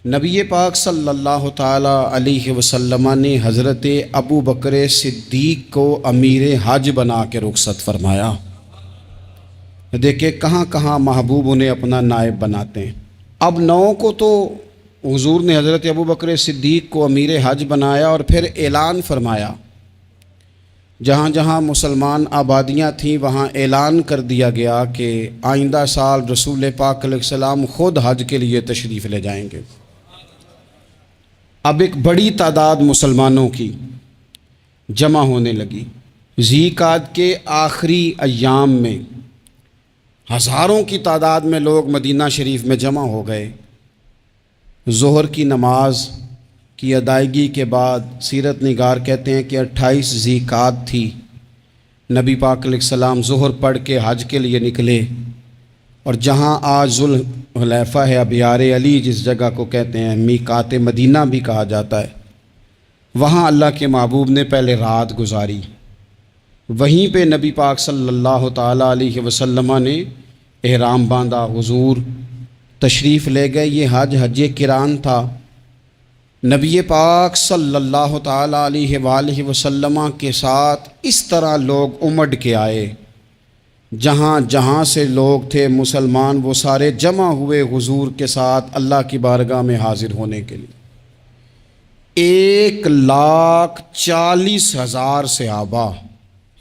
نبی پاک صلی اللہ تعالی علیہ وسلم نے حضرت ابو بکر صدیق کو امیر حج بنا کے رخصت فرمایا۔ دیکھیں کہاں کہاں محبوب انہیں اپنا نائب بناتے ہیں۔ اب 9 کو تو حضور نے حضرت ابو بکر صدیق کو امیر حج بنایا اور پھر اعلان فرمایا، جہاں جہاں مسلمان آبادیاں تھیں وہاں اعلان کر دیا گیا کہ آئندہ سال رسول پاک علیہ السلام خود حج کے لیے تشریف لے جائیں گے۔ اب ایک بڑی تعداد مسلمانوں کی جمع ہونے لگی۔ ذی قعدہ کے آخری ایام میں ہزاروں کی تعداد میں لوگ مدینہ شریف میں جمع ہو گئے۔ ظہر کی نماز کی ادائیگی کے بعد سیرت نگار کہتے ہیں کہ 28 ذی قعدہ تھی، نبی پاک علیہ السلام ظہر پڑھ کے حج کے لیے نکلے، اور جہاں آج ذوالحلیفہ ہے، ابیار علی جس جگہ کو کہتے ہیں، میقات مدینہ بھی کہا جاتا ہے، وہاں اللہ کے محبوب نے پہلے رات گزاری۔ وہیں پہ نبی پاک صلی اللہ تعالیٰ علیہ وسلم نے احرام باندھا، حضور تشریف لے گئے۔ یہ حج قران تھا۔ نبی پاک صلی اللہ تعالیٰ علیہ وآلہ وسلم کے ساتھ اس طرح لوگ امڈ کے آئے، جہاں جہاں سے لوگ تھے مسلمان وہ سارے جمع ہوئے حضور کے ساتھ اللہ کی بارگاہ میں حاضر ہونے کے لیے۔ 1,40,000 صحابہ،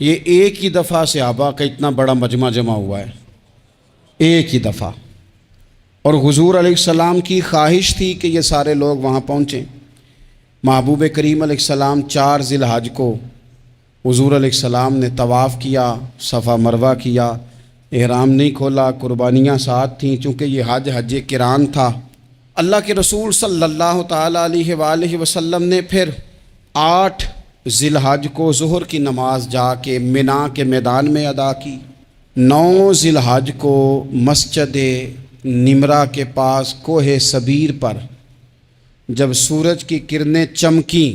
یہ ایک ہی دفعہ صحابہ کا اتنا بڑا مجمع جمع ہوا ہے، ایک ہی دفعہ۔ اور حضور علیہ السلام کی خواہش تھی کہ یہ سارے لوگ وہاں پہنچیں۔ محبوب کریم علیہ السلام 4 ذی الحج کو حضور علیہ السلام نے طواف کیا، صفا مروہ کیا، احرام نہیں کھولا، قربانیاں ساتھ تھیں، چونکہ یہ حج قران تھا۔ اللہ کے رسول صلی اللہ تعالیٰ علیہ وآلہ وسلم نے پھر 8 ذی الحج کو ظہر کی نماز جا کے منا کے میدان میں ادا کی۔ 9 ذی الحج کو مسجد نمرہ کے پاس کوہ صبیر پر جب سورج کی کرنیں چمکیں،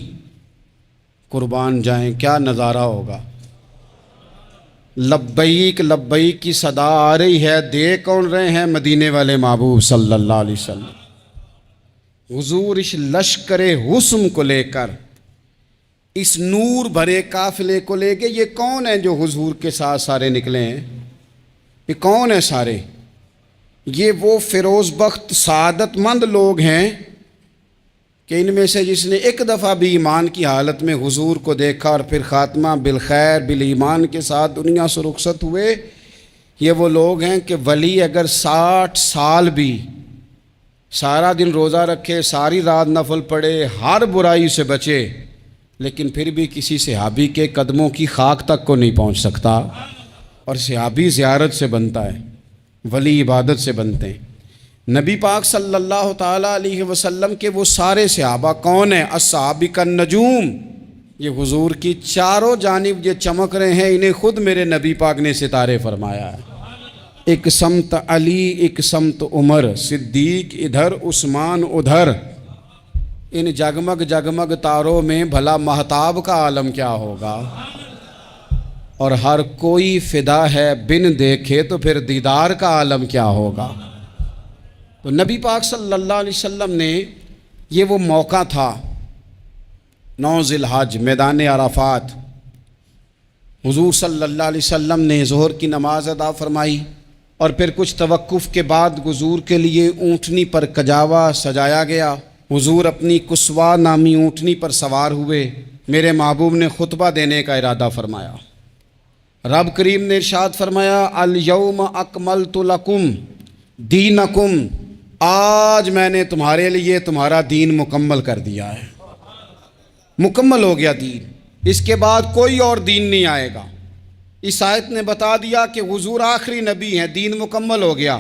قربان جائیں کیا نظارہ ہوگا۔ لبیک لبیک کی صدا آ رہی ہے، دے کون رہے ہیں؟ مدینے والے محبوب صلی اللہ علیہ وسلم۔ حضور اس لشکر حسن کو لے کر، اس نور بھرے قافلے کو لے کے، یہ کون ہیں جو حضور کے ساتھ سارے نکلے ہیں؟ یہ کون ہیں سارے؟ یہ وہ فیروز بخت سعادت مند لوگ ہیں کہ ان میں سے جس نے ایک دفعہ بھی ایمان کی حالت میں حضور کو دیکھا اور پھر خاتمہ بالخیر بالایمان کے ساتھ دنیا سے رخصت ہوئے، یہ وہ لوگ ہیں کہ ولی اگر 60 سال بھی سارا دن روزہ رکھے، ساری رات نفل پڑھے، ہر برائی سے بچے، لیکن پھر بھی کسی صحابی کے قدموں کی خاک تک کو نہیں پہنچ سکتا۔ اور صحابی زیارت سے بنتا ہے، ولی عبادت سے بنتے ہیں۔ نبی پاک صلی اللہ تعالیٰ علیہ وسلم کے وہ سارے صحابہ کون ہیں؟ الصحابہ النجوم، یہ حضور کی چاروں جانب یہ چمک رہے ہیں، انہیں خود میرے نبی پاک نے ستارے فرمایا ہے۔ ایک سمت علی، ایک سمت عمر، صدیق ادھر، عثمان ادھر۔ ان جگمگ جگمگ تاروں میں بھلا مہتاب کا عالم کیا ہوگا؟ اور ہر کوئی فدا ہے بن دیکھے تو پھر دیدار کا عالم کیا ہوگا؟ تو نبی پاک صلی اللہ علیہ وسلم نے یہ وہ موقع تھا، 9 ذی الحج میدان عرفات، حضور صلی اللہ علیہ وسلم نے ظہر کی نماز ادا فرمائی، اور پھر کچھ توقف کے بعد حضور کے لیے اونٹنی پر کجاوا سجایا گیا۔ حضور اپنی کسوا نامی اونٹنی پر سوار ہوئے، میرے محبوب نے خطبہ دینے کا ارادہ فرمایا۔ رب کریم نے ارشاد فرمایا، الیوم اکملت لکم دینکم، آج میں نے تمہارے لیے تمہارا دین مکمل کر دیا ہے، مکمل ہو گیا دین، اس کے بعد کوئی اور دین نہیں آئے گا۔ اس آیت نے بتا دیا کہ حضور آخری نبی ہیں، دین مکمل ہو گیا،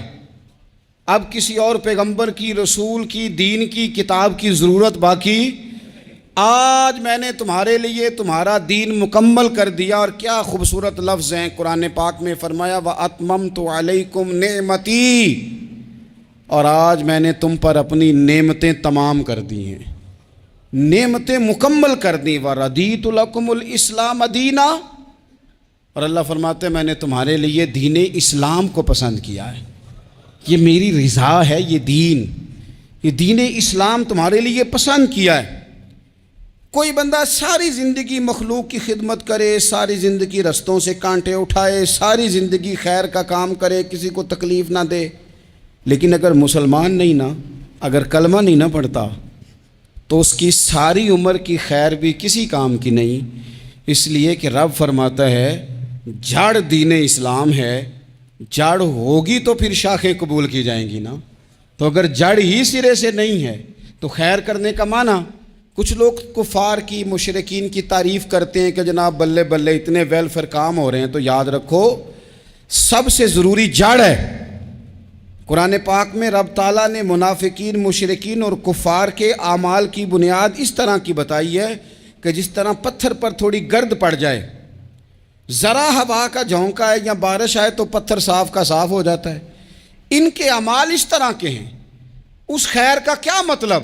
اب کسی اور پیغمبر کی، رسول کی، دین کی، کتاب کی ضرورت باقی۔ آج میں نے تمہارے لیے تمہارا دین مکمل کر دیا۔ اور کیا خوبصورت لفظ ہیں قرآن پاک میں، فرمایا وَأَتْمَمْتُ عَلَيْكُمْ نِعْمَتِي، اور آج میں نے تم پر اپنی نعمتیں تمام کر دی ہیں، نعمتیں مکمل کر دی۔ وَرَضِيتُ لَكُمُ الْإِسْلَامَ دِينًا، اور اللہ فرماتے ہیں میں نے تمہارے لیے دین اسلام کو پسند کیا ہے، یہ میری رضا ہے، یہ دین، یہ دین اسلام تمہارے لیے پسند کیا ہے۔ کوئی بندہ ساری زندگی مخلوق کی خدمت کرے، ساری زندگی رستوں سے کانٹے اٹھائے، ساری زندگی خیر کا کام کرے، کسی کو تکلیف نہ دے، لیکن اگر مسلمان نہیں نا، اگر کلمہ نہیں نہ پڑھتا تو اس کی ساری عمر کی خیر بھی کسی کام کی نہیں۔ اس لیے کہ رب فرماتا ہے جڑ دین اسلام ہے، جڑ ہوگی تو پھر شاخیں قبول کی جائیں گی نا۔ تو اگر جڑ ہی سرے سے نہیں ہے تو خیر کرنے کا معنی، کچھ لوگ کفار کی، مشرکین کی تعریف کرتے ہیں کہ جناب بلے بلے اتنے ویلفیئر کام ہو رہے ہیں، تو یاد رکھو سب سے ضروری جڑ ہے۔ قرآن پاک میں رب تعالیٰ نے منافقین، مشرکین اور کفار کے اعمال کی بنیاد اس طرح کی بتائی ہے کہ جس طرح پتھر پر تھوڑی گرد پڑ جائے، ذرا ہوا کا جھونکا ہے یا بارش آئے تو پتھر صاف کا صاف ہو جاتا ہے۔ ان کے اعمال اس طرح کے ہیں۔ اس خیر کا کیا مطلب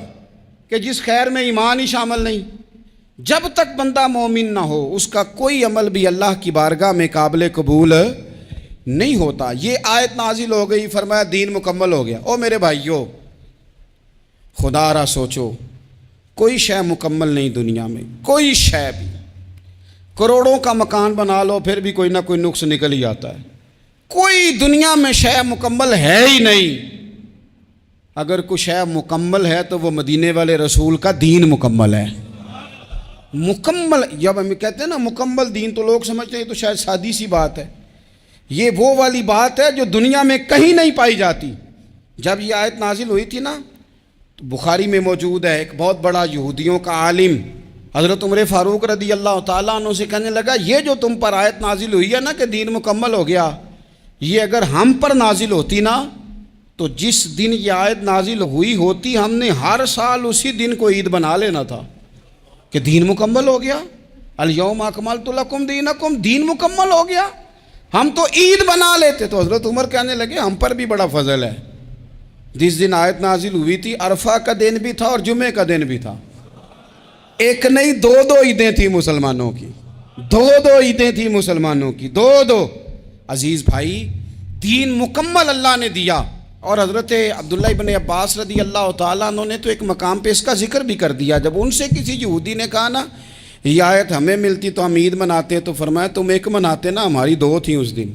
کہ جس خیر میں ایمان ہی شامل نہیں؟ جب تک بندہ مومن نہ ہو اس کا کوئی عمل بھی اللہ کی بارگاہ میں قابل قبول نہیں ہوتا۔ یہ آیت نازل ہو گئی، فرمایا دین مکمل ہو گیا۔ او میرے بھائیو، خدا را سوچو، کوئی شے مکمل نہیں دنیا میں، کوئی شے بھی۔ کروڑوں کا مکان بنا لو پھر بھی کوئی نہ کوئی نقص نکل ہی آتا ہے۔ کوئی دنیا میں شے مکمل ہے ہی نہیں۔ اگر کوئی شے مکمل ہے تو وہ مدینے والے رسول کا دین مکمل ہے۔ مکمل، جب ہم کہتے ہیں نا مکمل دین، تو لوگ سمجھتے ہیں تو شاید سادی سی بات ہے۔ یہ وہ والی بات ہے جو دنیا میں کہیں نہیں پائی جاتی۔ جب یہ آیت نازل ہوئی تھی نا، تو بخاری میں موجود ہے، ایک بہت بڑا یہودیوں کا عالم حضرت عمر فاروق رضی اللہ تعالیٰ عنہ سے کہنے لگا، یہ جو تم پر آیت نازل ہوئی ہے نا کہ دین مکمل ہو گیا، یہ اگر ہم پر نازل ہوتی نا تو جس دن یہ آیت نازل ہوئی ہوتی ہم نے ہر سال اسی دن کو عید بنا لینا تھا کہ دین مکمل ہو گیا۔ الیوم اکملت لکم دینکم، دین مکمل ہو گیا، ہم تو عید بنا لیتے۔ تو حضرت عمر کہنے لگے ہم پر بھی بڑا فضل ہے، جس دن آیت نازل ہوئی تھی عرفہ کا دن بھی تھا اور جمعے کا دن بھی تھا۔ ایک نہیں، دو عیدیں تھیں مسلمانوں کی، دو عیدیں تھیں مسلمانوں کی، دو۔ عزیز بھائی، دین مکمل اللہ نے دیا۔ اور حضرت عبداللہ ابن عباس رضی اللہ تعالیٰ عنہ نے تو ایک مقام پہ اس کا ذکر بھی کر دیا۔ جب ان سے کسی یہودی نے کہا نا یہ آیت ہمیں ملتی تو ہم عید مناتے، تو فرمایا تم ایک مناتے نا، ہماری دو تھیں اس دن۔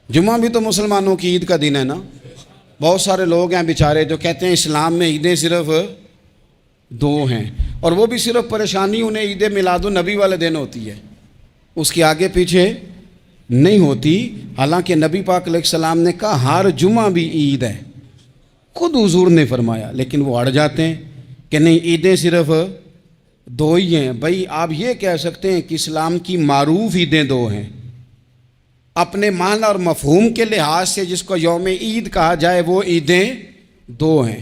جمعہ بھی تو مسلمانوں کی عید کا دن ہے نا۔ بہت سارے لوگ ہیں بیچارے جو کہتے ہیں اسلام میں عیدیں صرف دو ہیں، اور وہ بھی صرف پریشانی انہیں عید میلاد النبی والے دن ہوتی ہے، اس کے آگے پیچھے نہیں ہوتی۔ حالانکہ نبی پاک علیہ السلام نے کہا ہر جمعہ بھی عید ہے، خود حضور نے فرمایا، لیکن وہ اڑ جاتے ہیں کہ نہیں عیدیں صرف دو ہی ہیں۔ بھائی آپ یہ کہہ سکتے ہیں کہ اسلام کی معروف عیدیں دو ہیں، اپنے معنی اور مفہوم کے لحاظ سے جس کو یوم عید کہا جائے وہ عیدیں دو ہیں۔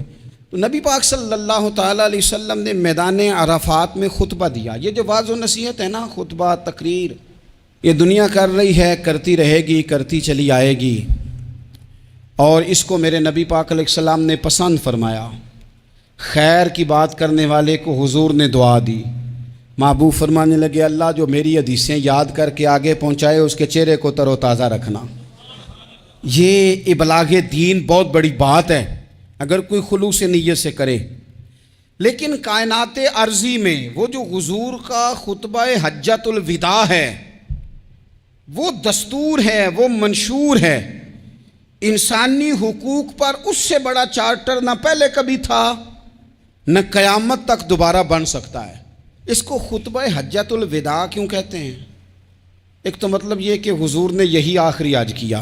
تو نبی پاک صلی اللہ تعالیٰ علیہ وسلم نے میدان عرفات میں خطبہ دیا۔ یہ جو واعظ و نصیحت ہے نا، خطبہ، تقریر، یہ دنیا کر رہی ہے، کرتی رہے گی، کرتی چلی آئے گی، اور اس کو میرے نبی پاک علیہ السلام نے پسند فرمایا۔ خیر کی بات کرنے والے کو حضور نے دعا دی۔ محبوب فرمانے لگے اللہ جو میری حدیثیں یاد کر کے آگے پہنچائے اس کے چہرے کو تر و تازہ رکھنا۔ یہ ابلاغ دین بہت بڑی بات ہے اگر کوئی خلوص نیت سے کرے۔ لیکن کائنات ارضی میں وہ جو حضور کا خطبہ حجۃ الوداع ہے، وہ دستور ہے، وہ منشور ہے۔ انسانی حقوق پر اس سے بڑا چارٹر نہ پہلے کبھی تھا نہ قیامت تک دوبارہ بن سکتا ہے۔ اس کو خطبہ حجۃ الوداع کیوں کہتے ہیں؟ ایک تو مطلب یہ کہ حضور نے یہی آخری حج کیا،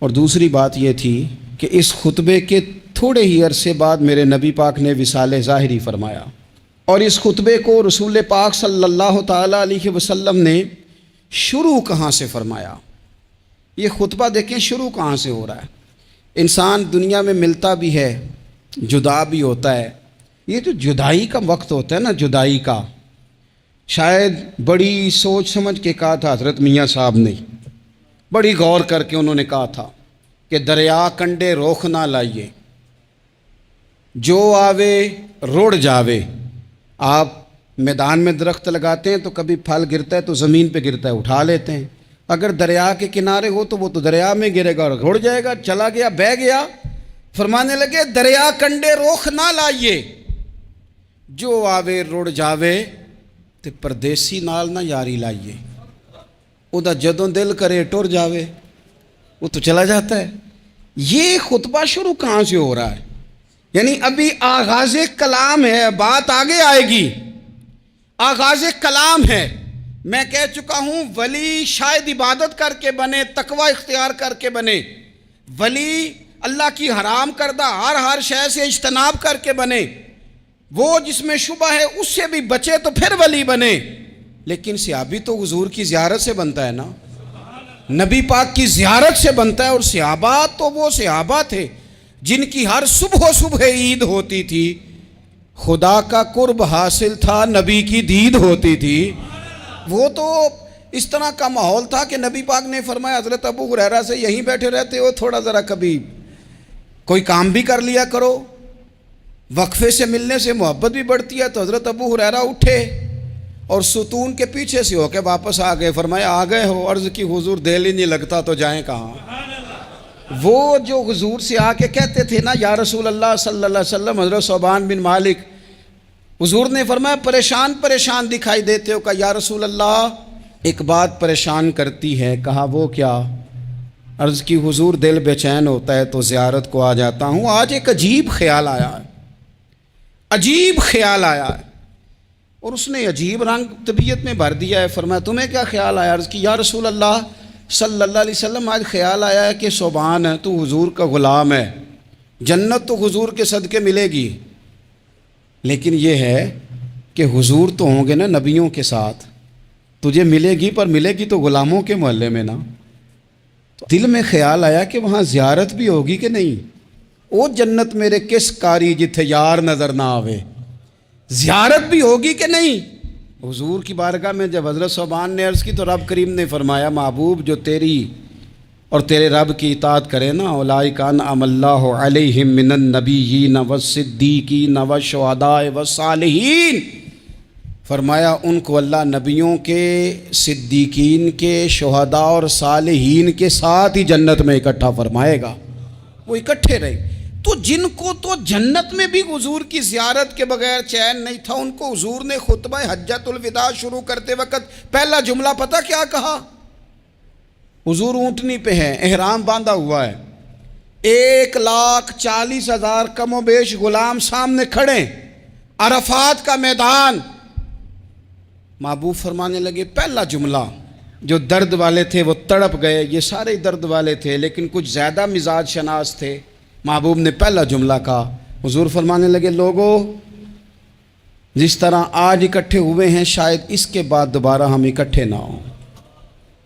اور دوسری بات یہ تھی کہ اس خطبے کے تھوڑے ہی عرصے بعد میرے نبی پاک نے وصال ظاہری فرمایا، اور اس خطبے کو رسول پاک صلی اللہ تعالیٰ علیہ وسلم نے شروع کہاں سے فرمایا؟ یہ خطبہ دیکھیں شروع کہاں سے ہو رہا ہے۔ انسان دنیا میں ملتا بھی ہے، جدا بھی ہوتا ہے۔ یہ جو جدائی کا وقت ہوتا ہے نا، جدائی کا، شاید بڑی سوچ سمجھ کے کہا تھا حضرت میاں صاحب نے، بڑی غور کر کے انہوں نے کہا تھا کہ دریا کنڈے روخ نہ لائیے، جو آوے روڑ جاوے۔ آپ میدان میں درخت لگاتے ہیں تو کبھی پھل گرتا ہے تو زمین پہ گرتا ہے، اٹھا لیتے ہیں۔ اگر دریا کے کنارے ہو تو وہ تو دریا میں گرے گا اور رڑ جائے گا، چلا گیا، بہہ گیا، فرمانے لگے دریا کنڈے روخ نہ لائیے، جو آوے رڑ جاوے تے پردیسی نال نہ یاری لائیے، او دا جدوں دل کرے ٹر جاوے وہ تو چلا جاتا ہے۔ یہ خطبہ شروع کہاں سے ہو رہا ہے؟ یعنی ابھی آغاز کلام ہے، بات آگے آئے گی، آغاز کلام ہے۔ میں کہہ چکا ہوں ولی شاید عبادت کر کے بنے، تقوی اختیار کر کے بنے، ولی اللہ کی حرام کردہ ہر شے سے اجتناب کر کے بنے، وہ جس میں شبہ ہے اس سے بھی بچے تو پھر ولی بنے۔ لیکن صحابی تو حضور کی زیارت سے بنتا ہے نا، نبی پاک کی زیارت سے بنتا ہے، اور صحابہ تو وہ صحابہ تھے جن کی ہر صبح عید ہوتی تھی، خدا کا قرب حاصل تھا، نبی کی دید ہوتی تھی۔ وہ تو اس طرح کا ماحول تھا کہ نبی پاک نے فرمایا حضرت ابو ہریرہ سے یہیں بیٹھے رہتے ہو، تھوڑا ذرا کبھی کوئی کام بھی کر لیا کرو، وقفے سے ملنے سے محبت بھی بڑھتی ہے۔ تو حضرت ابو ہریرہ اٹھے اور ستون کے پیچھے سے ہو کے واپس آ گئے، فرمایا آ گئے ہو؟ عرض کی حضور دل ہی نہیں لگتا تو جائیں کہاں۔ وہ جو حضور سے آ کے کہتے تھے نا یا رسول اللہ صلی اللہ علیہ وسلم، حضرت ثوبان بن مالک، حضور نے فرمایا پریشان دکھائی دیتے ہو؟ کہا یا رسول اللہ ایک بات پریشان کرتی ہے۔ کہا وہ کیا؟ عرض کی حضور دل بے چین ہوتا ہے تو زیارت کو آ جاتا ہوں، آج ایک عجیب خیال آیا ہے، عجیب خیال آیا ہے، اور اس نے عجیب رنگ طبیعت میں بھر دیا ہے۔ فرمایا تمہیں کیا خیال آیا؟ عرض کی یا رسول اللہ صلی اللہ علیہ وسلم آج خیال آیا ہے کہ ثوبان ہے، تو حضور کا غلام ہے، جنت تو حضور کے صدقے ملے گی، لیکن یہ ہے کہ حضور تو ہوں گے نا نبیوں کے ساتھ، تجھے ملے گی پر ملے گی تو غلاموں کے محلے میں نا۔ دل میں خیال آیا کہ وہاں زیارت بھی ہوگی کہ نہیں؟ او جنت میرے کس کاری جتھے یار نظر نہ آوے، زیارت بھی ہوگی کہ نہیں؟ حضور کی بارگاہ میں جب حضرت ثوبان نے عرض کی تو رب کریم نے فرمایا محبوب جو تیری اور تیرے رب کی اطاعت کرے نا، اولئک انعم اللہ علیہم من النبیین والصدیقین والشہداء والصالحین، فرمایا ان کو اللہ نبیوں کے، صدیقین کے، شہداء اور صالحین کے ساتھ ہی جنت میں اکٹھا فرمائے گا، وہ اکٹھے رہے۔ تو جن کو تو جنت میں بھی حضور کی زیارت کے بغیر چین نہیں تھا، ان کو حضور نے خطبہ حجۃ الوداع شروع کرتے وقت پہلا جملہ پتہ کیا کہا؟ حضور اونٹنی پہ ہے، احرام باندھا ہوا ہے، 1,40,000 کم و بیش غلام سامنے کھڑے، عرفات کا میدان۔ محبوب فرمانے لگے پہلا جملہ، جو درد والے تھے وہ تڑپ گئے، یہ سارے درد والے تھے لیکن کچھ زیادہ مزاج شناس تھے۔ محبوب نے پہلا جملہ کہا، حضور فرمانے لگے لوگو جس طرح آج اکٹھے ہوئے ہیں شاید اس کے بعد دوبارہ ہم اکٹھے نہ ہوں۔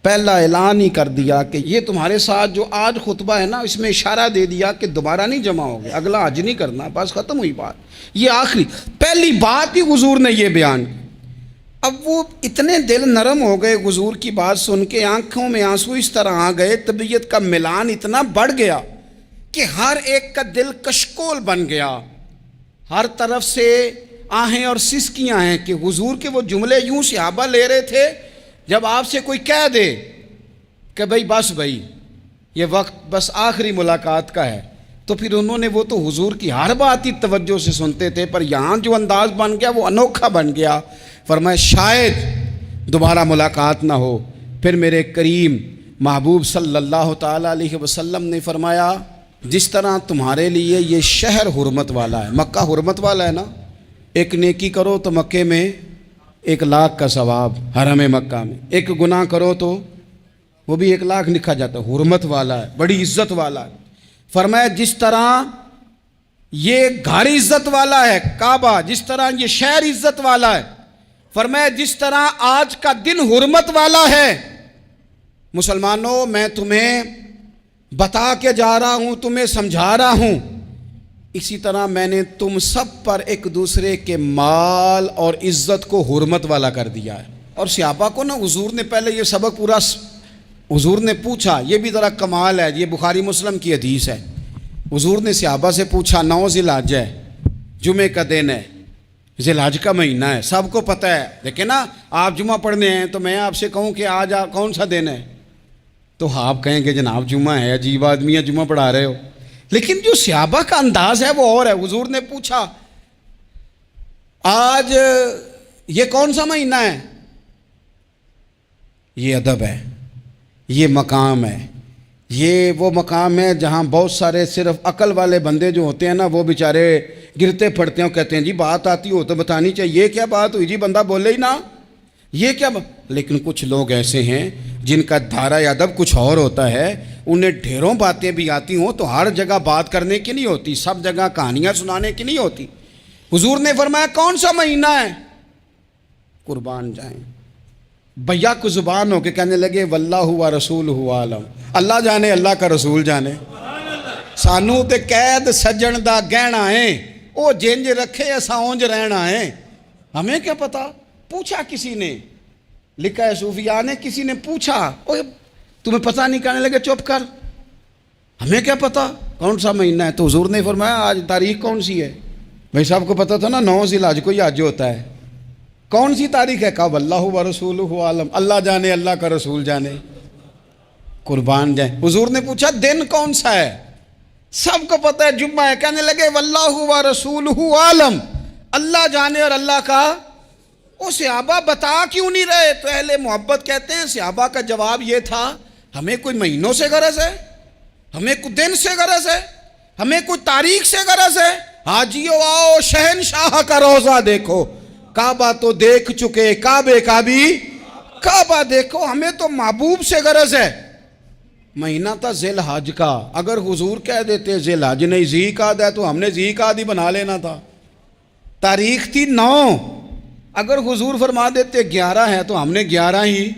پہلا اعلان ہی کر دیا کہ یہ تمہارے ساتھ جو آج خطبہ ہے نا، اس میں اشارہ دے دیا کہ دوبارہ نہیں جمع ہوگے، اگلا حج نہیں کرنا، بس ختم ہوئی بات، یہ آخری پہلی بات ہی حضور نے یہ بیان کی۔ اب وہ اتنے دل نرم ہو گئے حضور کی بات سن کے، آنکھوں میں آنسو اس طرح آ گئے، طبیعت کا ملان اتنا بڑھ گیا کہ ہر ایک کا دل کشکول بن گیا، ہر طرف سے آہیں اور سسکیاں ہیں کہ حضور کے وہ جملے یوں صحابہ لے رہے تھے جب آپ سے کوئی کہہ دے کہ بھائی یہ وقت بس آخری ملاقات کا ہے، تو پھر انہوں نے وہ تو حضور کی ہر بات ہی توجہ سے سنتے تھے، پر یہاں جو انداز بن گیا وہ انوکھا بن گیا۔ فرمایا شاید دوبارہ ملاقات نہ ہو۔ پھر میرے کریم محبوب صلی اللہ تعالیٰ علیہ وسلم نے فرمایا جس طرح تمہارے لیے یہ شہر حرمت والا ہے، مکہ حرمت والا ہے نا، ایک نیکی کرو تو مکے میں 1,00,000 کا ثواب، حرم مکہ میں ایک گناہ کرو تو وہ بھی 1,00,000 لکھا جاتا ہے، حرمت والا ہے، بڑی عزت والا ہے۔ فرمایا جس طرح یہ گھر عزت والا ہے کعبہ، جس طرح یہ شہر عزت والا ہے، فرمایا جس طرح آج کا دن حرمت والا ہے، مسلمانوں میں تمہیں بتا کے جا رہا ہوں، تمہیں سمجھا رہا ہوں، اسی طرح میں نے تم سب پر ایک دوسرے کے مال اور عزت کو حرمت والا کر دیا ہے۔ اور صحابہ کو نا حضور نے پہلے یہ سبق پورا حضور نے پوچھا، یہ بھی ذرا کمال ہے، یہ بخاری مسلم کی حدیث ہے۔ حضور نے صحابہ سے پوچھا 9 ذی الحج ہے، جمعے کا دن ہے، ذی الحج کا مہینہ ہے، سب کو پتہ ہے، دیکھیں نا آپ جمعہ پڑھنے ہیں تو میں آپ سے کہوں کہ آج کون سا دن ہے، تو آپ کہیں گے جناب جمعہ ہے، عجیب آدمی ہے جمعہ پڑھا رہے ہو، لیکن جو صحابہ کا انداز ہے وہ اور ہے. حضور نے پوچھا آج یہ کون سا مہینہ ہے؟ یہ ادب ہے، یہ مقام ہے، یہ وہ مقام ہے جہاں بہت سارے صرف عقل والے بندے جو ہوتے ہیں نا وہ بیچارے گرتے پھڑتے ہیں اور کہتے ہیں جی بات آتی ہو تو بتانی چاہیے، یہ کیا بات ہوئی جی، بندہ بولے ہی نا، یہ کیا لیکن کچھ لوگ ایسے ہیں جن کا دھارہ ادب کچھ اور ہوتا ہے. انہیں ڈھیروں باتیں بھی آتی ہوں تو ہر جگہ بات کرنے کی نہیں ہوتی، سب جگہ کہانیاں سنانے کی نہیں ہوتی. حضور نے فرمایا کون سا مہینہ ہے؟ قربان جائیں بھیا کو زبان ہو کے کہنے لگے واللہ و رسولہ عالم، اللہ جانے اللہ کا رسول جانے. سانو تے قید سجن دا گہنا ہے، او جنج رکھے اساں اونج رہنا ہے، ہمیں کیا پتا. پوچھا کسی نے، لکھا ہے صوفیاء نے، کسی نے پوچھا اوہ تمہیں پتہ نہیں، کہنے لگے چپ کر، ہمیں کیا پتا کون سا مہینہ ہے. تو حضور نے فرمایا آج تاریخ کون سی ہے؟ بھائی صاحب کو پتا تھا نا 9 ذی الحج کو یہ حج ہوتا ہے، کون سی تاریخ ہے؟ کہا واللہ و رسولہ عالم، اللہ جانے اللہ کا رسول جانے. قربان جائیں. حضور نے پوچھا دن کون سا ہے؟ سب کو پتا ہے جمعہ ہے. کہنے لگے واللہ و رسولہ عالم، اللہ جانے اور اللہ کا. وہ صحابہ بتا کیوں نہیں رہے؟ تو اہل محبت کہتے ہیں صحابہ کا جواب یہ تھا ہمیں کوئی مہینوں سے غرض ہے، ہمیں کوئی دن سے غرض ہے، ہمیں کوئی تاریخ سے غرض ہے. حاجیو آؤ شہنشاہ کا روضہ دیکھو، کعبہ تو دیکھ چکے، کعبے کا بھی کعبہ دیکھو. ہمیں تو محبوب سے غرض ہے. مہینہ تھا ذی الحج کا، اگر حضور کہہ دیتے ذی الحج نہیں ذی قعدہ ہے تو ہم نے ذی قعدہ ہی بنا لینا تھا. تاریخ تھی 9، اگر حضور فرما دیتے 11 ہے تو ہم نے 11 ہی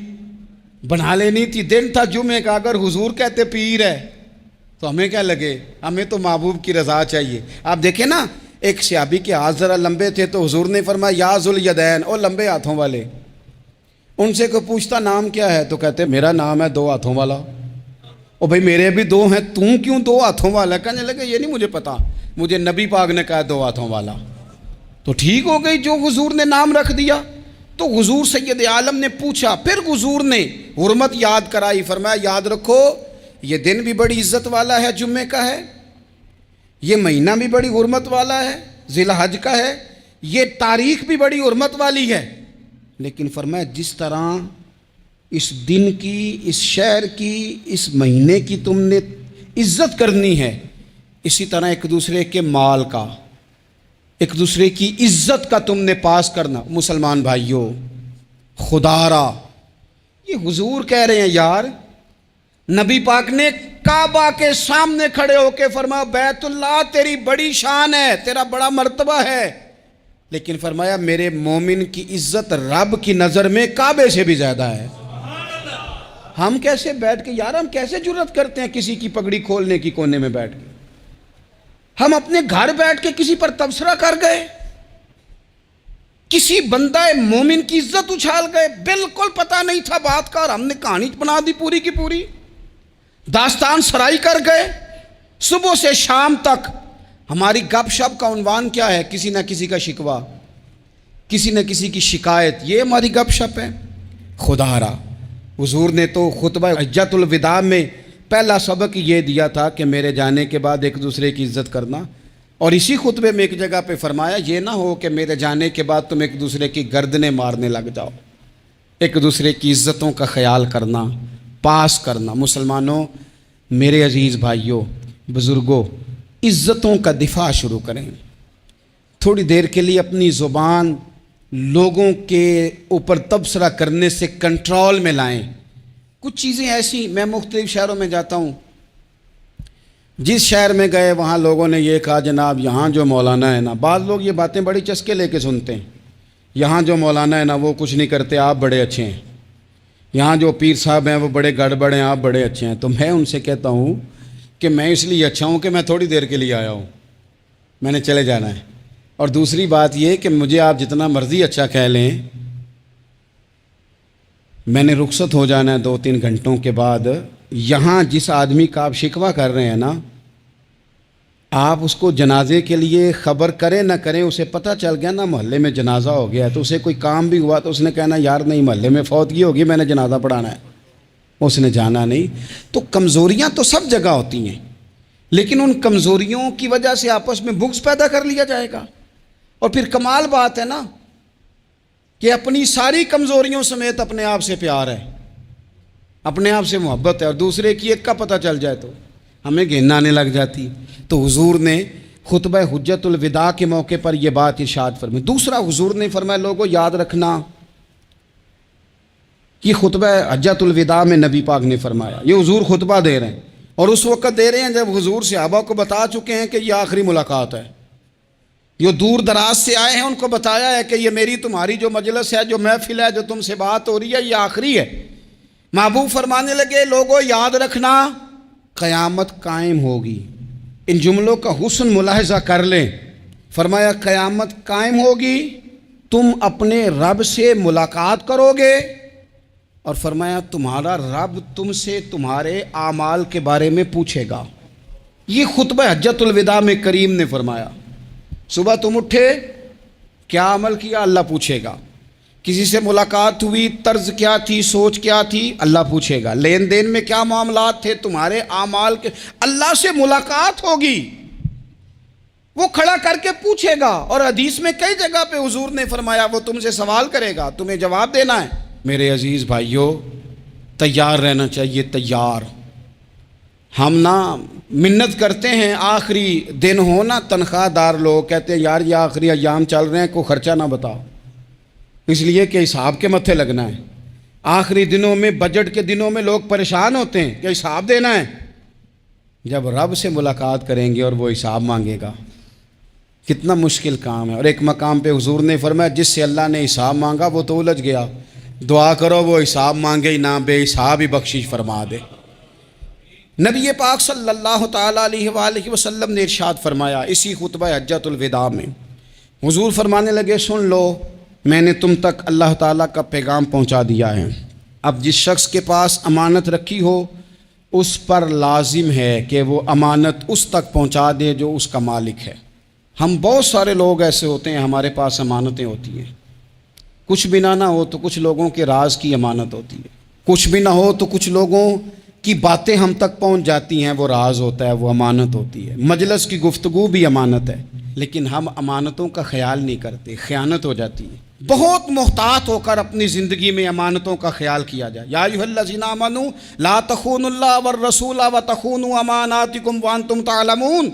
بنا لینی تھی. دن تھا جمعے کا، اگر حضور کہتے پیر ہے تو ہمیں کیا لگے، ہمیں تو محبوب کی رضا چاہیے. آپ دیکھیں نا ایک صحابی کے ہاتھ ذرا لمبے تھے تو حضور نے فرمایا یا ذوالیدین، او لمبے ہاتھوں والے. ان سے کوئی پوچھتا نام کیا ہے تو کہتے میرا نام ہے 2 ہاتھوں والا. او بھائی میرے بھی 2 ہیں، تم کیوں 2 ہاتھوں والا؟ کہنے لگے یہ نہیں مجھے پتا، مجھے نبی پاک نے کہا 2 ہاتھوں والا. تو ٹھیک ہو گئی جو حضور نے نام رکھ دیا. تو حضور سید عالم نے پوچھا، پھر حضور نے حرمت یاد کرائی. فرمایا یاد رکھو یہ دن بھی بڑی عزت والا ہے، جمعے کا ہے، یہ مہینہ بھی بڑی حرمت والا ہے، ذی الحج کا ہے، یہ تاریخ بھی بڑی حرمت والی ہے. لیکن فرمایا جس طرح اس دن کی، اس شہر کی، اس مہینے کی تم نے عزت کرنی ہے، اسی طرح ایک دوسرے کے مال کا، ایک دوسرے کی عزت کا تم نے پاس کرنا. مسلمان بھائیوں خدا را یہ حضور کہہ رہے ہیں یار، نبی پاک نے کعبہ کے سامنے کھڑے ہو کے فرمایا بیت اللہ تیری بڑی شان ہے، تیرا بڑا مرتبہ ہے، لیکن فرمایا میرے مومن کی عزت رب کی نظر میں کعبے سے بھی زیادہ ہے. ہم کیسے بیٹھ کے یار، ہم کیسے جرأت کرتے ہیں کسی کی پگڑی کھولنے کی کونے میں بیٹھ کے؟ ہم اپنے گھر بیٹھ کے کسی پر تبصرہ کر گئے، کسی بندہ مومن کی عزت اچھال گئے، بالکل پتہ نہیں تھا بات کا اور ہم نے کہانی بنا دی پوری کی پوری، داستان سرائی کر گئے. صبح سے شام تک ہماری گپ شپ کا عنوان کیا ہے؟ کسی نہ کسی کا شکوہ، کسی نہ کسی کی شکایت، یہ ہماری گپ شپ ہے. خدا را حضور نے تو خطبہ حجۃ الوداع میں پہلا سبق یہ دیا تھا کہ میرے جانے کے بعد ایک دوسرے کی عزت کرنا، اور اسی خطبے میں ایک جگہ پہ فرمایا یہ نہ ہو کہ میرے جانے کے بعد تم ایک دوسرے کی گردنیں مارنے لگ جاؤ. ایک دوسرے کی عزتوں کا خیال کرنا، پاس کرنا. مسلمانوں میرے عزیز بھائیوں بزرگوں، عزتوں کا دفاع شروع کریں. تھوڑی دیر کے لیے اپنی زبان لوگوں کے اوپر تبصرہ کرنے سے کنٹرول میں لائیں. کچھ چیزیں ایسی، میں مختلف شہروں میں جاتا ہوں، جس شہر میں گئے وہاں لوگوں نے یہ کہا جناب یہاں جو مولانا ہے نا، بعض لوگ یہ باتیں بڑی چسکے لے کے سنتے ہیں، یہاں جو مولانا ہے نا وہ کچھ نہیں کرتے، آپ بڑے اچھے ہیں، یہاں جو پیر صاحب ہیں وہ بڑے گڑبڑ ہیں، آپ بڑے اچھے ہیں. تو میں ان سے کہتا ہوں کہ میں اس لیے اچھا ہوں کہ میں تھوڑی دیر کے لیے آیا ہوں، میں نے چلے جانا ہے. اور دوسری بات یہ کہ مجھے آپ جتنا مرضی اچھا کہہ لیں، میں نے رخصت ہو جانا ہے 2-3 گھنٹوں کے بعد. یہاں جس آدمی کا آپ شکوہ کر رہے ہیں نا، آپ اس کو جنازے کے لیے خبر کریں نہ کریں، اسے پتہ چل گیا نا محلے میں جنازہ ہو گیا ہے، تو اسے کوئی کام بھی ہوا تو اس نے کہنا یار نہیں محلے میں فوتگی ہوگی، میں نے جنازہ پڑھانا ہے، اس نے جانا نہیں. تو کمزوریاں تو سب جگہ ہوتی ہیں، لیکن ان کمزوریوں کی وجہ سے آپس میں بغض پیدا کر لیا جائے گا. اور پھر کمال بات ہے نا کہ اپنی ساری کمزوریوں سمیت اپنے آپ سے پیار ہے، اپنے آپ سے محبت ہے، اور دوسرے کی ایک کا پتہ چل جائے تو ہمیں گھن آنے لگ جاتی. تو حضور نے خطبہ حجت الوداع کے موقع پر یہ بات ارشاد فرمائی. دوسرا حضور نے فرمایا لوگوں یاد رکھنا، یہ خطبہ حجت الوداع میں نبی پاک نے فرمایا، یہ حضور خطبہ دے رہے ہیں، اور اس وقت دے رہے ہیں جب حضور صحابہ کو بتا چکے ہیں کہ یہ آخری ملاقات ہے. جو دور دراز سے آئے ہیں ان کو بتایا ہے کہ یہ میری تمہاری جو مجلس ہے، جو محفل ہے، جو تم سے بات ہو رہی ہے، یہ آخری ہے. محبوب فرمانے لگے لوگوں یاد رکھنا قیامت قائم ہوگی. ان جملوں کا حسن ملاحظہ کر لیں. فرمایا قیامت قائم ہوگی، تم اپنے رب سے ملاقات کرو گے، اور فرمایا تمہارا رب تم سے تمہارے اعمال کے بارے میں پوچھے گا. یہ خطبہ حجت الوداع میں کریم نے فرمایا. صبح تم اٹھے، کیا عمل کیا؟ اللہ پوچھے گا. کسی سے ملاقات ہوئی، طرز کیا تھی، سوچ کیا تھی؟ اللہ پوچھے گا. لین دین میں کیا معاملات تھے، تمہارے اعمال کے، اللہ سے ملاقات ہوگی، وہ کھڑا کر کے پوچھے گا. اور حدیث میں کئی جگہ پہ حضور نے فرمایا وہ تم سے سوال کرے گا، تمہیں جواب دینا ہے. میرے عزیز بھائیوں، تیار رہنا چاہیے، تیار. ہم نا منت کرتے ہیں آخری دن ہونا، تنخواہ دار لوگ کہتے ہیں یار یہ آخری ایام چل رہے ہیں، کوئی خرچہ نہ بتاؤ، اس لیے کہ حساب کے متھے لگنا ہے. آخری دنوں میں، بجٹ کے دنوں میں لوگ پریشان ہوتے ہیں کہ حساب دینا ہے. جب رب سے ملاقات کریں گے اور وہ حساب مانگے گا، کتنا مشکل کام ہے. اور ایک مقام پہ حضور نے فرمایا جس سے اللہ نے حساب مانگا وہ تو الجھ گیا، دعا کرو وہ حساب مانگے ہی نہ، بے حساب ہی بخشش فرما دے. نبی پاک صلی اللہ تعالیٰ علیہ وآلہ وسلم نے ارشاد فرمایا اسی خطبہ حجت الوداع میں. حضور فرمانے لگے سن لو، میں نے تم تک اللہ تعالیٰ کا پیغام پہنچا دیا ہے. اب جس شخص کے پاس امانت رکھی ہو اس پر لازم ہے کہ وہ امانت اس تک پہنچا دے جو اس کا مالک ہے. ہم بہت سارے لوگ ایسے ہوتے ہیں، ہمارے پاس امانتیں ہوتی ہیں، کچھ بھی نہ ہو تو کچھ لوگوں کے راز کی امانت ہوتی ہے، کچھ بھی نہ ہو تو کچھ لوگوں کی باتیں ہم تک پہنچ جاتی ہیں، وہ راز ہوتا ہے، وہ امانت ہوتی ہے. مجلس کی گفتگو بھی امانت ہے، لیکن ہم امانتوں کا خیال نہیں کرتے، خیانت ہو جاتی ہے. بہت محتاط ہو کر اپنی زندگی میں امانتوں کا خیال کیا جائے. یا ایھا الذین آمنوا لا تخونوا اللہ والرسول وتخونوا اماناتکم وانتم تعلمون.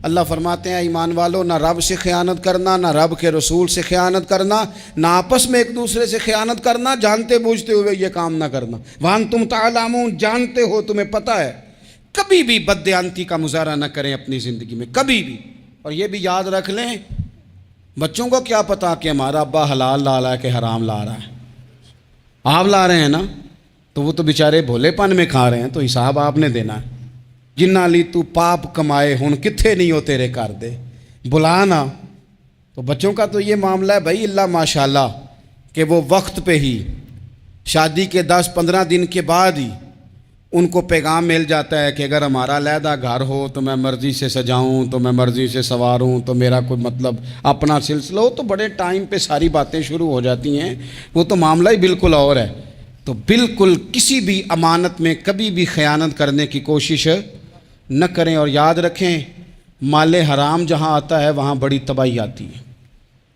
اللہ فرماتے ہیں ایمان والو، نہ رب سے خیانت کرنا، نہ رب کے رسول سے خیانت کرنا، نہ آپس میں ایک دوسرے سے خیانت کرنا، جانتے بوجھتے ہوئے یہ کام نہ کرنا. وانتم تعلمون، جانتے ہو، تمہیں پتہ ہے. کبھی بھی بددیانتی کا مظاہرہ نہ کریں اپنی زندگی میں، کبھی بھی. اور یہ بھی یاد رکھ لیں، بچوں کو کیا پتا کہ ہمارا ابا حلال لا رہا ہے کہ حرام لا رہا ہے. آپ لا رہے ہیں نا، تو وہ تو بیچارے بھولے پن میں کھا رہے ہیں، تو حساب آپ نے دینا ہے. جنہ لی تو پاپ کمائے ہن کتھے نہیں ہو تیرے کر دے، بلانا. تو بچوں کا تو یہ معاملہ ہے بھائی، اللہ ماشاءاللہ کہ وہ وقت پہ ہی شادی کے 10-15 دن کے بعد ہی ان کو پیغام مل جاتا ہے کہ اگر ہمارا علیحدہ گھر ہو تو میں مرضی سے سجاؤں، تو میں مرضی سے سنواروں، تو میرا کوئی مطلب اپنا سلسلہ ہو، تو بڑے ٹائم پہ ساری باتیں شروع ہو جاتی ہیں. وہ تو معاملہ ہی بالکل اور ہے. تو بالکل کسی بھی امانت میں کبھی بھی خیانت کرنے کی کوشش نہ کریں. اور یاد رکھیں مال حرام جہاں آتا ہے وہاں بڑی تباہی آتی ہے.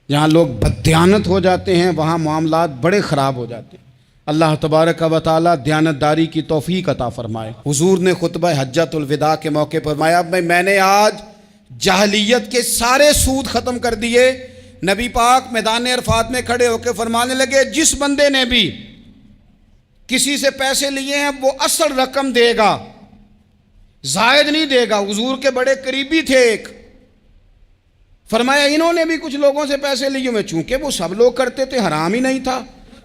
جہاں لوگ بددیانت ہو جاتے ہیں وہاں معاملات بڑے خراب ہو جاتے ہیں. اللہ تبارک و تعالیٰ دیانتداری کی توفیق عطا فرمائے. حضور نے خطبہ حجت الوداع کے موقع پر فرمایا میں نے آج جاہلیت کے سارے سود ختم کر دیے. نبی پاک میدان عرفات میں کھڑے ہو کے فرمانے لگے جس بندے نے بھی کسی سے پیسے لیے ہیں وہ اصل رقم دے گا، زائد نہیں دے گا. حضور کے بڑے قریبی تھے ایک، فرمایا انہوں نے بھی کچھ لوگوں سے پیسے لیے ہوئے، چونکہ وہ سب لوگ کرتے تھے، حرام ہی نہیں تھا.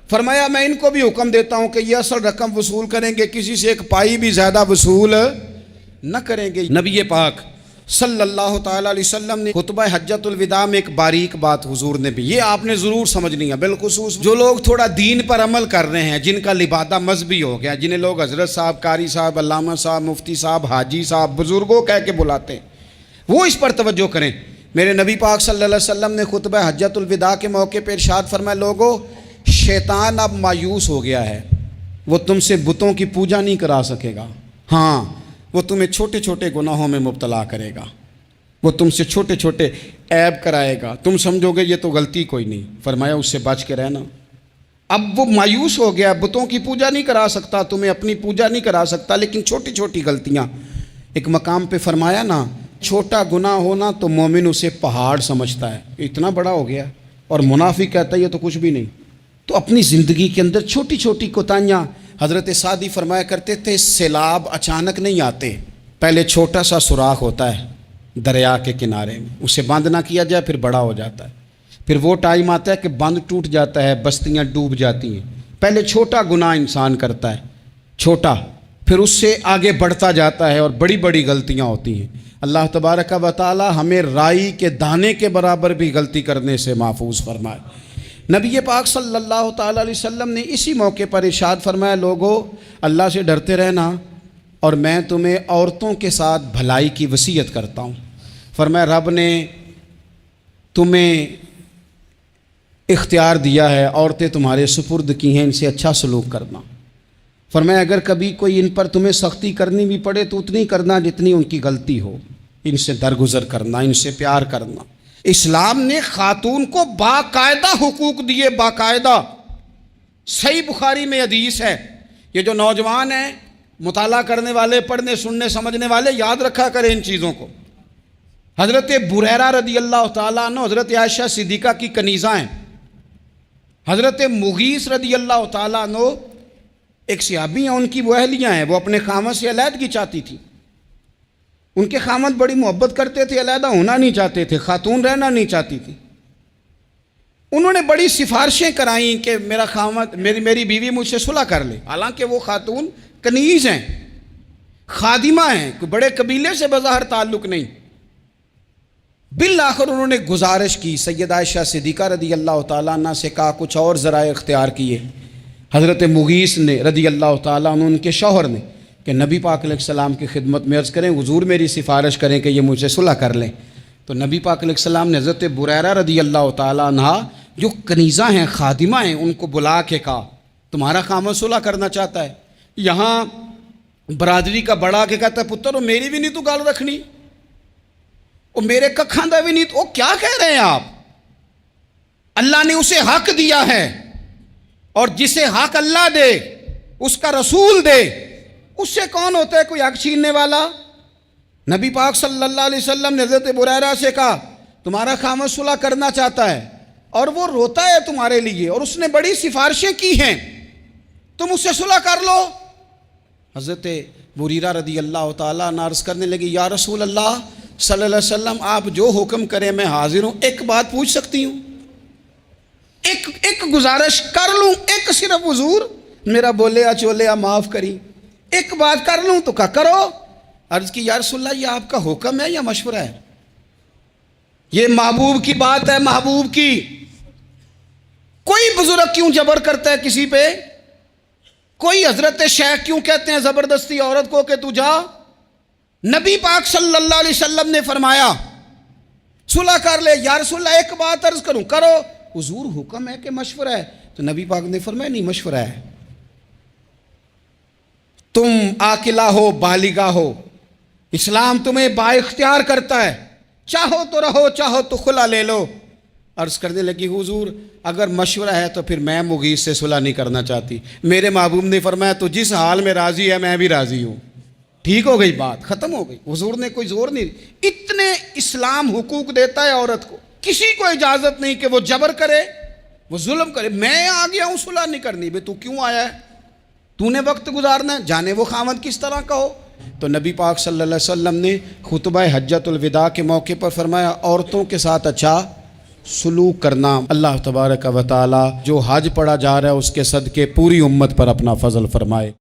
فرمایا میں ان کو بھی حکم دیتا ہوں کہ یہ اصل رقم وصول کریں گے، کسی سے ایک پائی بھی زیادہ وصول نہ کریں گے. نبی پاک صلی اللہ تعالیٰ علیہ وسلم نے خطبہ حجت الوداع میں ایک باریک بات حضور نے بھی، یہ آپ نے ضرور سمجھنی ہے، بالخصوص جو لوگ تھوڑا دین پر عمل کر رہے ہیں، جن کا لبادہ مذہبی ہو گیا، جنہیں لوگ حضرت صاحب، قاری صاحب، علامہ صاحب، مفتی صاحب، حاجی صاحب، بزرگوں کہہ کے بلاتے ہیں، وہ اس پر توجہ کریں. میرے نبی پاک صلی اللہ علیہ وسلم نے خطبہ حجت الوداع کے موقع پہ ارشاد فرمایا لوگوں شیطان اب مایوس ہو گیا ہے، وہ تم سے بتوں کی پوجا نہیں کرا سکے گا. ہاں وہ تمہیں چھوٹے چھوٹے گناہوں میں مبتلا کرے گا، وہ تم سے چھوٹے چھوٹے عیب کرائے گا، تم سمجھو گے یہ تو غلطی کوئی نہیں، فرمایا اس سے بچ کے رہنا۔ اب وہ مایوس ہو گیا، بتوں کی پوجا نہیں کرا سکتا، تمہیں اپنی پوجا نہیں کرا سکتا، لیکن چھوٹی چھوٹی غلطیاں، ایک مقام پہ فرمایا نا، چھوٹا گناہ ہونا تو مومن اسے پہاڑ سمجھتا ہے، اتنا بڑا ہو گیا، اور منافق کہتا ہے یہ تو کچھ بھی نہیں۔ تو اپنی زندگی کے اندر چھوٹی چھوٹی کوتاہیاں، حضرت سعدی فرمایا کرتے تھے سیلاب اچانک نہیں آتے، پہلے چھوٹا سا سوراخ ہوتا ہے دریا کے کنارے میں، اسے بند نہ کیا جائے پھر بڑا ہو جاتا ہے، پھر وہ ٹائم آتا ہے کہ بند ٹوٹ جاتا ہے، بستیاں ڈوب جاتی ہیں۔ پہلے چھوٹا گناہ انسان کرتا ہے، چھوٹا، پھر اس سے آگے بڑھتا جاتا ہے اور بڑی بڑی غلطیاں ہوتی ہیں۔ اللہ تبارک و تعالی ہمیں رائی کے دانے کے برابر بھی غلطی کرنے سے محفوظ فرمائے۔ نبی پاک صلی اللہ تعالی علیہ وسلم نے اسی موقع پر ارشاد فرمایا، لوگو اللہ سے ڈرتے رہنا، اور میں تمہیں عورتوں کے ساتھ بھلائی کی وصیت کرتا ہوں۔ فرمایا رب نے تمہیں اختیار دیا ہے، عورتیں تمہارے سپرد کی ہیں، ان سے اچھا سلوک کرنا۔ فرمایا اگر کبھی کوئی ان پر تمہیں سختی کرنی بھی پڑے تو اتنی کرنا جتنی ان کی غلطی ہو، ان سے درگزر کرنا، ان سے پیار کرنا۔ اسلام نے خاتون کو باقاعدہ حقوق دیے، باقاعدہ۔ صحیح بخاری میں حدیث ہے، یہ جو نوجوان ہیں، مطالعہ کرنے والے، پڑھنے سننے سمجھنے والے، یاد رکھا کریں ان چیزوں کو۔ حضرت بریرہ رضی اللہ تعالیٰ عنہ حضرت عائشہ صدیقہ کی کنیزہ ہیں۔ حضرت مغیث رضی اللہ تعالیٰ عنہ ایک صحابی ہیں، ان کی وہ اہلیہ ہیں، وہ اپنے خامد سے علیحدگی چاہتی تھی۔ ان کے خامد بڑی محبت کرتے تھے، علیحدہ ہونا نہیں چاہتے تھے، خاتون رہنا نہیں چاہتی تھی۔ انہوں نے بڑی سفارشیں کرائیں کہ میرا خامد، میری بیوی مجھ سے صلح کر لے، حالانکہ وہ خاتون کنیز ہیں، خادمہ ہیں، کوئی بڑے قبیلے سے بظاہر تعلق نہیں۔ بالآخر انہوں نے گزارش کی، سیدہ عائشہ صدیقہ رضی اللہ تعالیٰ عنہ سے کہا، کچھ اور ذرائع اختیار کیے۔ حضرت مغیث نے رضی اللہ تعالیٰ عنہ، ان کے شوہر نے، کہ نبی پاک علیہ السلام کی خدمت میں عرض کریں، حضور میری سفارش کریں کہ یہ مجھ سے صلح کر لیں۔ تو نبی پاک علیہ السلام نے حضرت بریرہ رضی اللہ تعالیٰ عنہ جو کنیزہ ہیں، خادمہ ہیں، ان کو بلا کے کہا تمہارا خامد صلح کرنا چاہتا ہے۔ یہاں برادری کا بڑا کے کہتا ہے پتر وہ میری بھی نہیں تو گال رکھنی، وہ میرے ککھاں دا بھی نہیں تو، وہ کیا کہہ رہے ہیں آپ؟ اللہ نے اسے حق دیا ہے، اور جسے حق اللہ دے اس کا رسول دے، اس سے کون ہوتا ہے کوئی حق چھیننے والا؟ نبی پاک صلی اللہ علیہ وسلم نے حضرت بریرہ سے کہا تمہارا خامد صلح کرنا چاہتا ہے اور وہ روتا ہے تمہارے لیے، اور اس نے بڑی سفارشیں کی ہیں، تم اس سے صلح کر لو۔ حضرت بریرہ رضی اللہ تعالیٰ عنہ عرض کرنے لگی، یا رسول اللہ صلی اللہ علیہ وسلم آپ جو حکم کریں میں حاضر ہوں، ایک بات پوچھ سکتی ہوں؟ ایک گزارش کر لوں؟ ایک صرف حضور میرا بولیا چولیا معاف کری، ایک بات کر لوں؟ تو کہا کرو۔ عرض کی یا رسول اللہ یہ آپ کا حکم ہے یا مشورہ ہے؟ یہ محبوب کی بات ہے، محبوب کی۔ کوئی بزرگ کیوں جبر کرتا ہے کسی پہ؟ کوئی حضرت شیخ کیوں کہتے ہیں زبردستی عورت کو کہ تو جا؟ نبی پاک صلی اللہ علیہ وسلم نے فرمایا صلح کر لے۔ یا رسول اللہ ایک بات عرض کروں؟ کرو۔ حضور حکم ہے کہ مشورہ ہے؟ تو نبی پاک نے فرمایا نہیں، مشورہ ہے۔ تم عاقلہ ہو، بالغہ ہو، اسلام تمہیں با اختیار کرتا ہے، چاہو تو رہو، چاہو تو خلا لے لو۔ عرض کرنے لگی حضور اگر مشورہ ہے تو پھر میں مغیث سے صلح نہیں کرنا چاہتی۔ میرے محبوب نے فرمایا تو جس حال میں راضی ہے میں بھی راضی ہوں۔ ٹھیک ہو گئی بات، ختم ہو گئی۔ حضور نے کوئی زور نہیں، اتنے اسلام حقوق دیتا ہے عورت کو، کسی کو اجازت نہیں کہ وہ جبر کرے، وہ ظلم کرے۔ میں آ گیا ہوں صلح نہیں کرنی، بے تو کیوں آیا ہے؟ تو نے وقت گزارنا ہے، جانے وہ خامد کس طرح کا ہو۔ تو نبی پاک صلی اللہ علیہ وسلم نے خطبہ حجۃ الوداع کے موقع پر فرمایا عورتوں کے ساتھ اچھا سلوک کرنا۔ اللہ تبارک و تعالی جو حج پڑھا جا رہا ہے اس کے صدقے پوری امت پر اپنا فضل فرمائے۔